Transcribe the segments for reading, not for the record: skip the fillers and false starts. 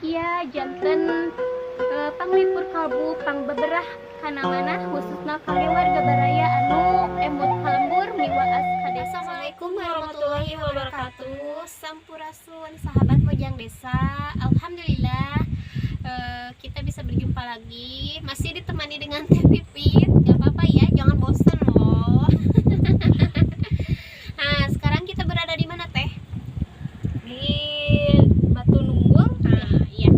Kia janten panglipur kalbu pang beberah kana mana khususna kangge warga baraya anu emut kalembur miwaas kade. Assalamualaikum warahmatullahi wabarakatuh. Sampurasun sahabat Mojang Desa. Alhamdulillah kita bisa berjumpa lagi. Masih ditemani dengan Teh Pipit. Gak apa-apa ya, jangan bosan loh. Nah, sekarang kita berada di mana, Teh? Di Batu Nunggul. Nah, iya.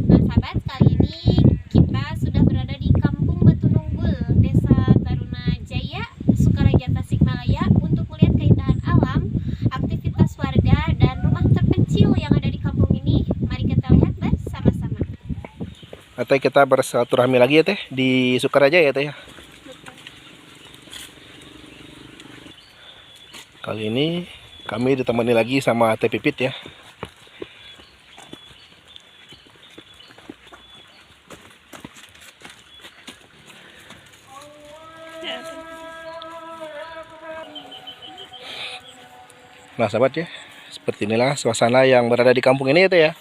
Nah, sahabat, kali ini kita sudah berada di Kampung Batu Nunggul, Desa Taruna Jaya, Sukaraja, Tasikmalaya, untuk melihat keindahan alam, aktivitas warga, dan rumah terpencil yang ada di kampung ini. Mari kita lihat bersama-sama. Teh, kita bersilaturahmi lagi ya Teh di Sukaraja ya Teh ya. Kali ini kami ditemani lagi sama Teh Pipit ya. Nah sahabat ya, seperti inilah suasana yang berada di kampung ini ya Teh ya.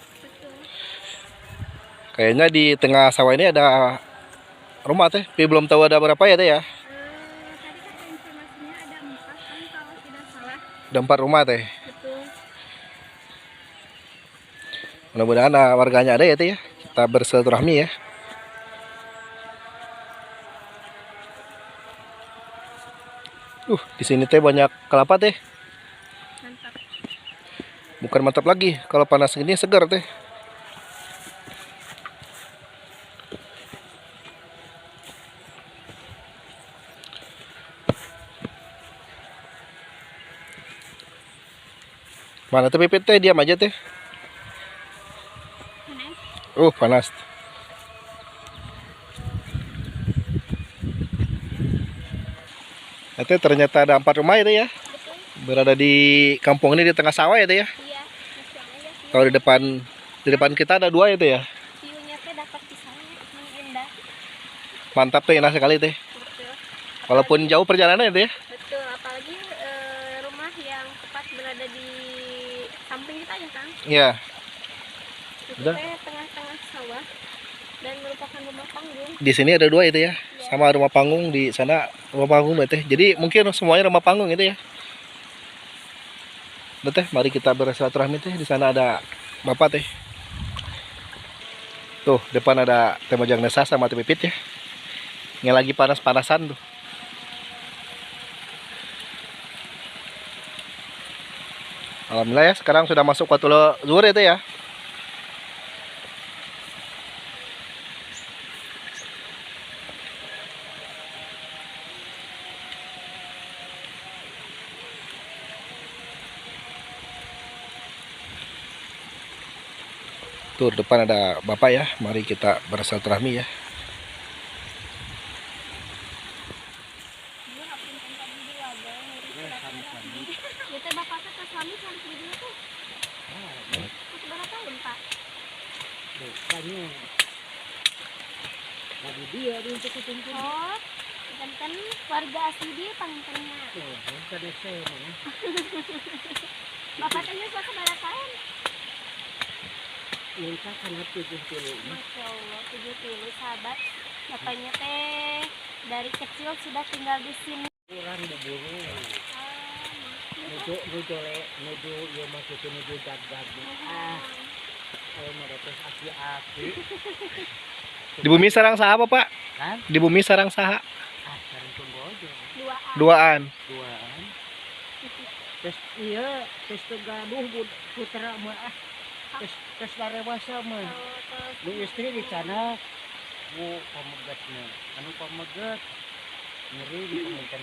Kayaknya di tengah sawah ini ada rumah Teh, tapi belum tahu ada berapa ya Teh ya. Tadi kata informasinya ada 4 kan kalau tidak salah. Ada 4 rumah Teh. Betul. Mudah-mudahan warganya ada ya Teh ya. Kita bersilaturahmi ya. Di sini Teh banyak kelapa Teh. Mantap. Bukan mantap lagi, kalau panas gini segar Teh. Mana Teh Pipit Teh, diam aja Teh. Panas. Panas. Nah, Teh, ternyata ada 4 rumah ya Teh ya. Betul. Berada di kampung ini di tengah sawah ya Teh ya. Iya, masih aja sih. Kalau di depan kita ada 2 ya Teh ya. View-nya teh dapat pisangnya indah. Mantap Teh, enak sekali Teh. Betul. Walaupun jauh perjalanan ya Teh ya. Betul, apalagi rumah yang tepat berada di samping kita ya Kang. Iya. Itu Udah. teh tengah-tengah sawah dan merupakan rumah panggung. Di sini ada 2 itu ya. Sama rumah panggung di sana rumah panggung ya Teh. Jadi mungkin semuanya rumah panggung itu ya. Udah Teh, mari kita bersilaturahmi Teh. Di sana ada Bapak Teh. Tuh, depan ada Teh Mojang Desa sama Teh Pipit ya. Yang lagi panas-panasan tuh. Alhamdulillah ya, sekarang sudah masuk waktu zuhur ya Teh ya. Tuh depan ada Bapak ya, mari kita bersilaturahmi ya. Kita bapak ke suami harus di dulu tuh. Berapa tahun Pak? Bukannya lagi dia di untuk kumpul. Oh, jantan warga asli dia pangtengnya. Oh, kada saya nih. Bapak tanya suka berapa tahun? Minta sangat 70. Masya Allah, 70 sahabat. Bapaknya teh dari kecil sudah tinggal di sini. Kurang berburu. Nuju ya maksudnya nuju jagat. Kalau mereka aki-aki. Di bumi sarang saha apa Pak? Kan? Di bumi sarang saha? Sekarang tunggu aja. Duaan. Duaan. Terus iya, terus gaduh putra mah. Terus larewasa mah. Bu istri di sana, bu pamegatnya. Anu pamegat. Ngeri ditemukan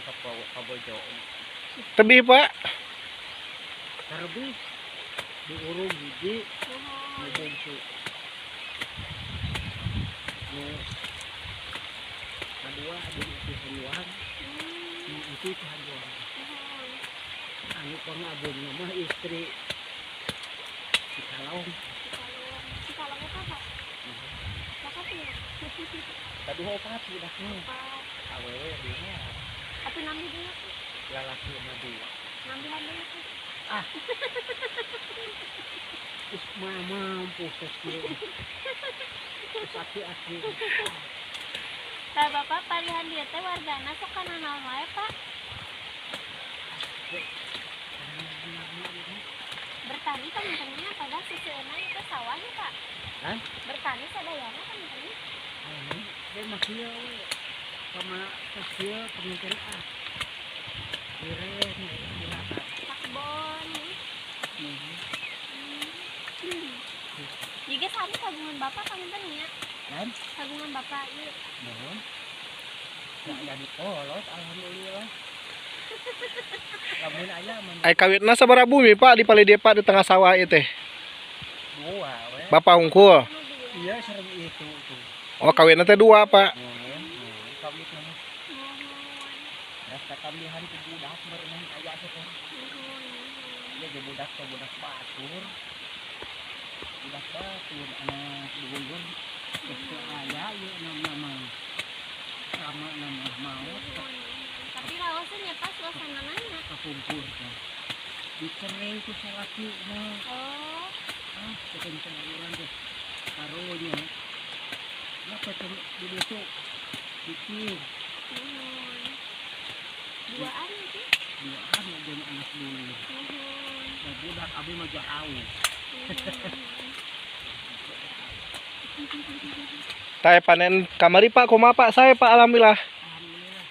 kabojo. Tebih Pak. Terlebih diurung gigi ngebungsu kedua di hanjuan itu hanjuan anu pengabungnya mah istri si kalong apa? Bapak punya. tadi opat budaknya awewe dia Tapi nambi dulu tuh. lalaki sama dia Nambi dulu tuh. Mampus kecil. Aki-aki. Tah Bapak parihan dia teh wargana sok kana naon wae, Pak? Bertani kan pentingnya pada sisieuna itu sawah ya, Pak. Hah? Bertani sadayana kan penting. Dia masih sama kecil pemikiran Iren, Sakbon. Juga sami kagungan Bapak kamunten nya. kan? Kagungan Bapak ieu. Mohon. Nggak jadi kolot, alhamdulillah. Lamun aya mah Ai kawitna sabaraha bumi Pak di Palede Pak di tengah sawah ieu teh. dua we. Bapak hungkul. Anu dua. Iya sering itu tuh. Oh kawitna teh 2 Pak. Mohon, kawit mah. Mohon. Rasa kambihan ke budak berenang aya teh. Iya ge budak teh budak batur. Budak batur anak dulur. Itu aya ieu nama sama nama maut Tapi rawasnya pas suasana nanya. kakumpul kan. Dicerai ku salaki mah. Oh, Kekencang orang deh. Karunya. Apa tuh di besok? Bikin. mohon. Duaan itu. Dua anak dan anak dulu. Mohon. Dan budak abi mah jauh. Tah panen kamari Pak kumaha Pak? Saya Pak alhamdulillah. Alhamdulillah.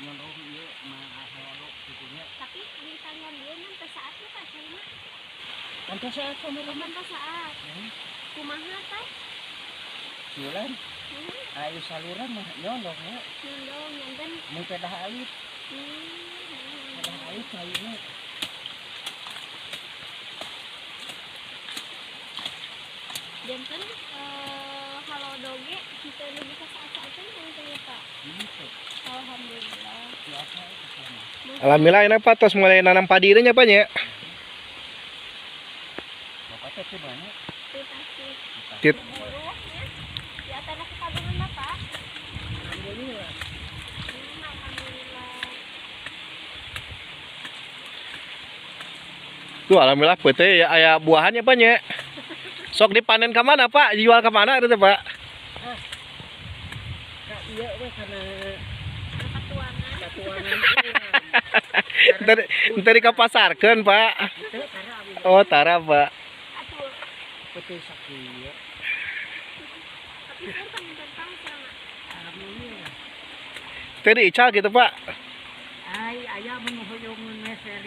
Nyolong ieu mah horok kitu Tapi di tanggal dia nanti saatnya Pak Cina. Kan saya kamera mah Nanti saat. Kumaha teh? bulan. Ayo saluran mah nyolong ya. Nyondong nyonten. Mun pedah alit, pedah alit kayaknya. Janten halo doge kita lebih ke saat-saatan kan ya Pak. Gitu. Alhamdulillah. Biasa itu sama. Alhamdulillah enak Pak tos mulai nanam padi nya Pak nya. Bapak teh teh banyak. Itu pasti. Tit. Buruh ya. Di atas kagungan Bapak. Alhamdulillah. Alhamdulillah. Tuh alhamdulillah pete ya aya buahannya Pak nya. Sok dipanen ke mana Pak? Dijual ke mana itu Pak? Kak iya we kana Patuangan. batuangan Entar dikapasarkeun Pak. Itu karena abi Oh tara Pak. Atuh. betul sakit. Tapi saya pengen tahu sama. Alhamdulillah. Teh diical gitu Pak. Ay aya menuhoyong meser.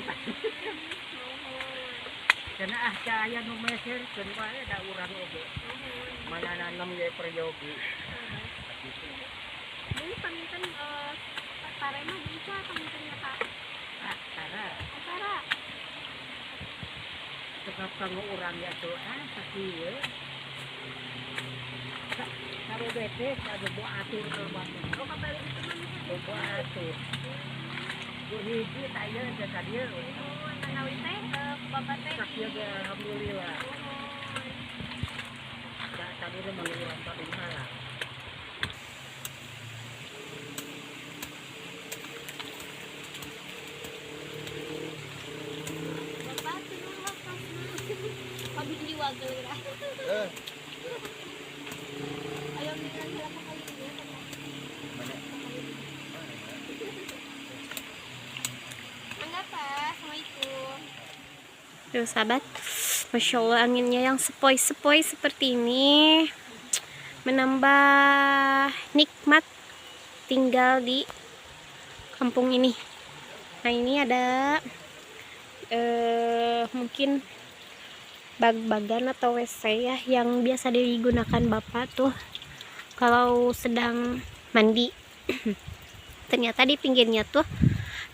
Karena cahaya nu meser keun wae da urang oge. Mana nanam ge peryogi. Ini paminten parema bisa pamintennya Pak. Tara Acara. tetap kanggo urang ya tuh sakieu we. Karo bete kado bu atur ke batu. Oh kabali itu mah. Bu atur. Bu hiji taya da kadieu. Oh, tanawi teh Bapak teh. Sakieu ge alhamdulillah. Tadi lu mengilang tadi malah. Bapak sinung lah pas. Pabik liwag gelera. Ayo minang hilap kali ini. Mangga Pak, Assalamualaikum. Tuh sahabat, Masya Allah anginnya yang sepoi-sepoi seperti ini menambah nikmat tinggal di kampung ini. Nah ini ada mungkin bag-bagan atau WC ya yang biasa digunakan Bapak tuh kalau sedang mandi. Ternyata di pinggirnya tuh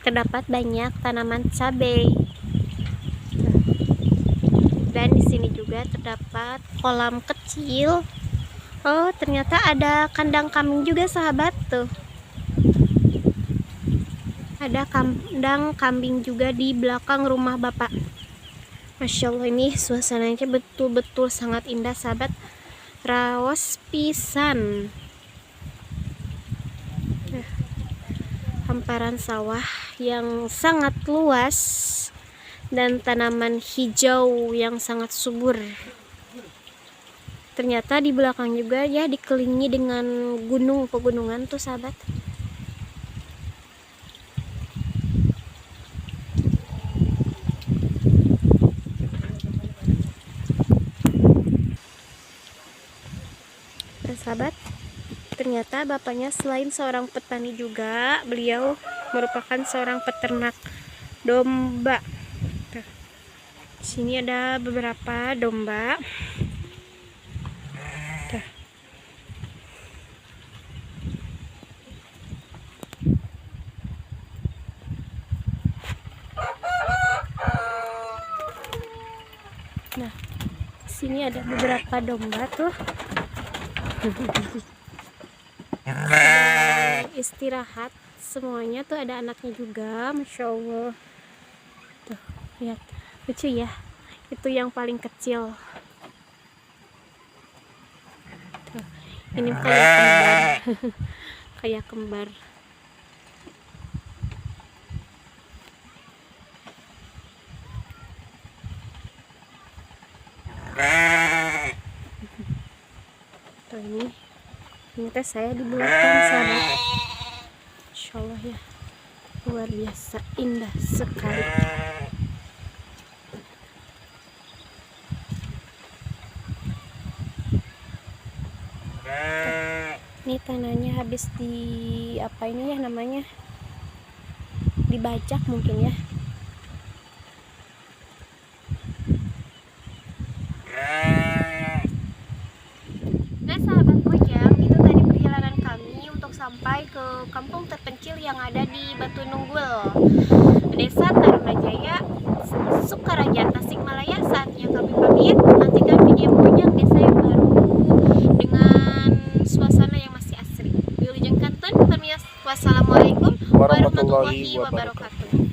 terdapat banyak tanaman cabai. Dan di sini juga terdapat kolam kecil. Oh, ternyata ada kandang kambing juga sahabat tuh. Ada kandang kambing juga di belakang rumah Bapak. Masya Allah ini suasananya betul-betul sangat indah sahabat. Raos pisan. Hamparan sawah yang sangat luas dan tanaman hijau yang sangat subur. Ternyata di belakang juga ya dikelilingi dengan gunung pegunungan tuh sahabat. Nah, sahabat, ternyata bapaknya selain seorang petani juga, beliau merupakan seorang peternak domba. Tuh. Di sini ada beberapa domba. Tuh. Nah, di sini ada beberapa domba tuh. Istirahat semuanya tuh, ada anaknya juga, masya Allah. Tuh lihat, lucu ya, itu yang paling kecil tuh. Ini kayak kembar. Kayak kembar. Tuh ini teh saya di belakang sahabat. Insya Allah ya, luar biasa indah sekali. Ini tanahnya habis di apa ini ya namanya, dibajak mungkin ya. Nah sahabat Bojang, itu tadi perjalanan kami untuk sampai ke kampung terpencil yang ada di Batu Nunggul, Desa Tarunajaya, Sukaraja, Tasikmalaya. Saatnya kami pamit. Nantikan video Bojang desa yang baru dengan suasana yang masih asri. Wilujeng Kantun, wassalamualaikum warahmatullahi wabarakatuh.